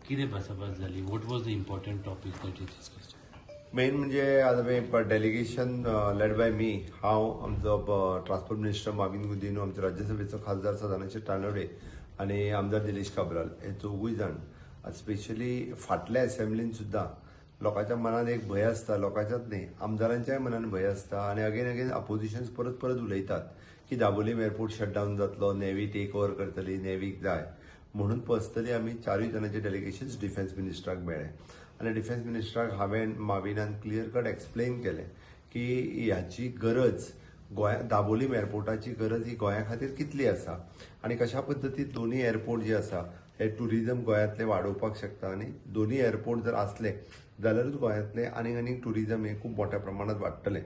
कितें भासाभास जाली? What was the important topic that you discussed? Main म्हणजे आज आम्ही डेलिगेशन लेड बाय मी हांव आमचो ट्रान्सपोर्ट मिनिस्टर माविन गुदिनो, आमचे राज्यसभेचो खासदार सदानंद तानवडे आणि आमदार दिनेश काब्राल हे चौगूय जाण स्पेशली फाटल्या असेंब्लीन सुद्दां लोकांच्या मनात एक भंय आसता, लोकांच्याच न्ही आमदारांच्याय मनात भंय आसता आणि अगेन अपोजिशन्स परत परत उलयतात की दाबोलीम एअरपोर्ट शटडावन जातलो, नेव्ही टेक ओव्हर करतली, नेव्हीक जाय म्हणून पर्सनली आम्ही चारूय जाणांचे डेलिगेशन्स डिफेन्स मिनिस्टराक मेळ्ळे आणि डिफेन्स मिनिस्टराक हांवें माविनान क्लियर कट एक्सप्लेन केलें की ह्याची गरज दाबोलीम एअरपोर्टाची गरज ही गोंया खातीर कितली आसा आणि कशा पद्दतीन दोन्ही एअरपोर्ट जे आसा हे टुरिझम गोंयांतले वाडोवपाक शकता आणि दोन्ही एअरपोर्ट जर असले जाल्यारूच गोंयांतले आनीक टुरिझम हे खूप मोठ्या प्रमाणात वाडटलें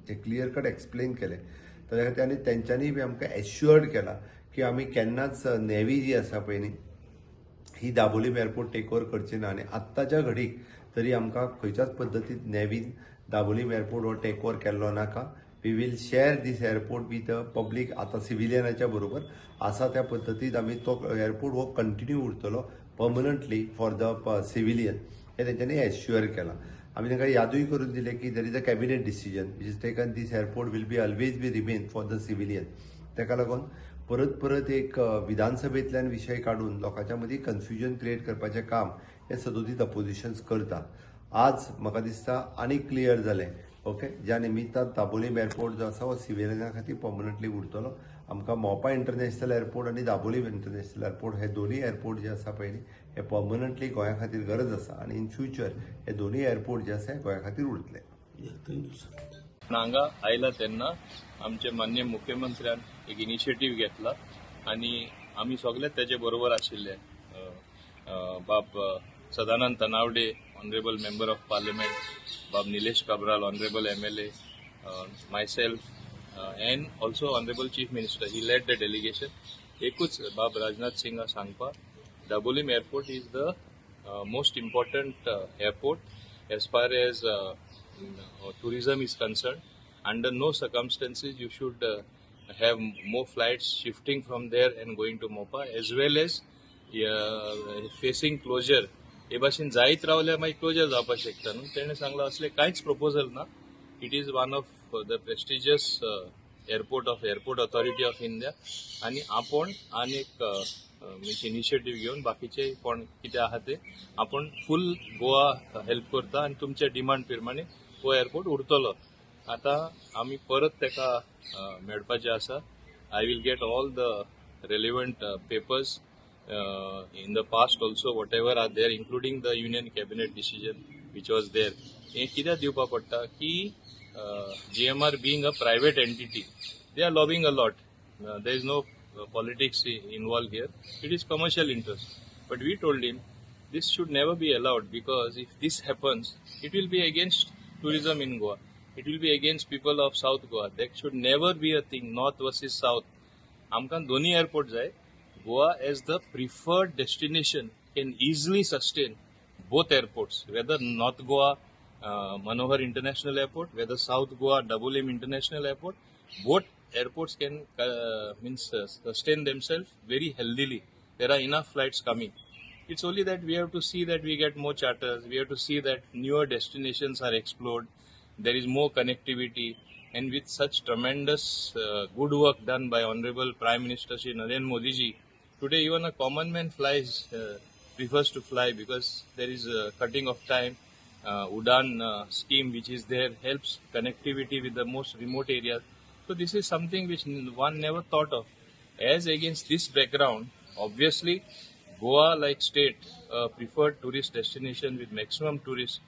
हे क्लियर कट एक्सप्लेन केलें. ताच्या खातीर आनी तेंच्यांनी बी आमकां एश्युअर्ड केला की आमी केन्नाच नेव्ही जी आसा पळय न्ही ही दाबोलीम एअरपोर्ट टेक ओव्हर करची ना आणि आत्ताच्या घडीक तरी आमकां खंयच्याच पद्दतीन नेव्हीन दाबोलीम एअरपोर्ट हो टेक ओव्हर केल्लो नाका. We will share this airport with public. आता सिव्हिलियनाच्या बरोबर आसा त्या पद्दतीन आमी तो एअरपोर्ट हो कंटिन्यू उरतलो पर्मनंटली फॉर द सिव्हिलियन हे तेंच्यांनी एश्युअर केलां. आमी तांकां यादूय करून दिलें की there is a cabinet decision which is taken this airport will be always be remain for the civilian. ताका लागून परत एक विधानसभेंतल्यान विशय काढून लोकांच्या मदीं कन्फ्युजन क्रिएट करपाचें काम हे सदोदीत अपोजिशन्स करता. आज म्हाका दिसता आनी क्लियर जालें ओके. ज्या निमित्तान दाबोलीम एअरपोर्ट जो आसा हो सिव्हिलियना खातीर पर्मनंटली उरतलो. आमकां मोपा इंटरनॅशनल एअरपोर्ट आनी दाबोलीम इंटरनॅशनल एअरपोर्ट हे दोन्ही एअरपोर्ट जे आसा पळय न्ही हे पर्मनंटली गोंया खातीर गरज आसा आणि इन फ्युचर हे दोन्ही एअरपोर्ट जे आसा गोंया खातीर उरतले. हांगा आयला तेन्ना आमचे माननीय मुख्यमंत्र्यान एक इनिशिएटीव घेतला आणि आम्ही सगळे त्याचे बरोबर आशिल्ले. बाब Sadanand Tanavade, honourable member of parliament, बाब Nilesh Cabral, honourable MLA, myself, and also honorable chief minister. He led the delegation. एकूच बाब राजनाथ सिंगा सांगपा Dabolim airport is the most important airport as far as tourism is concerned. Under no circumstances you should have more flights shifting from there and going to Mopa, as well as facing closure. हे भाशेन जायत रावल्यार मागीर closure जावपाक शकता न्हू. तेणें सांगलां असले कांयच प्रपोजल ना. It is one of the prestigious airport of airport authority of India आणि आपण आनीक इनिशिएटीव घेवन बाकीचे कोण कितें आहा ते आपण फुल गोवा हेल्प करता आणि तुमच्या डिमांड प्रमाणे हो एअरपोर्ट उरतलो. आता आमी परत तेका मेळपाचे आसा. I will get all the relevant papers in the past also, whatever are there, including the union cabinet decision which was there. हे कित्याक दिवपा पडटा की GMR being a private entity, they are lobbying a lot. There is no politics involved here. It is commercial interest. But we told him this should never be allowed, because if this happens, it will be against tourism in Goa. It will be against people of South Goa. That should never be a thing, North versus South. आमकां दोन्ही airport जाय. Goa as the preferred destination can easily sustain both airports, whether North Goa Manohar International Airport, whether South Goa Dabolim International Airport. Both airports can sustain themselves very healthily. There are enough flights coming. It's only that we have to see that we get more charters. We have to see that newer destinations are explored. There is more connectivity. And with such tremendous good work done by Honorable Prime Minister Shri Narendra Modi ji, today even a common man prefers to fly, because there is a cutting of time. Udan scheme which is there helps connectivity with the most remote areas. So this is something which one never thought of. As against this background, obviously Goa like state, a preferred tourist destination with maximum tourists,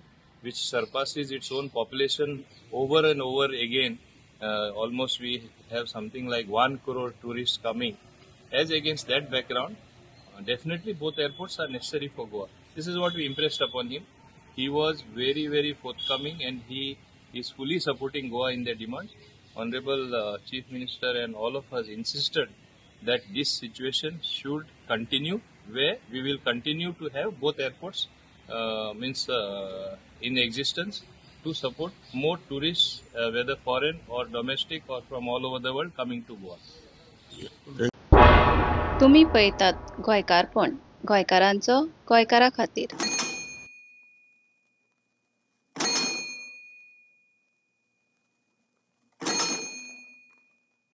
which surpasses its own population over and over again. Almost we have something like 1 crore tourists coming. As against that background, definitely both airports are necessary for Goa. This is what we impressed upon him. He was very, very forthcoming, and he is fully supporting Goa in their demand. Honorable Chief Minister and all of us insisted that this situation should continue, where we will continue to have both airports in existence to support more tourists, whether foreign or domestic or from all over the world coming to Goa. तुम्ही पळयतात गोंयकारपण. गोंयकारांचो गोंयकारा खातीर.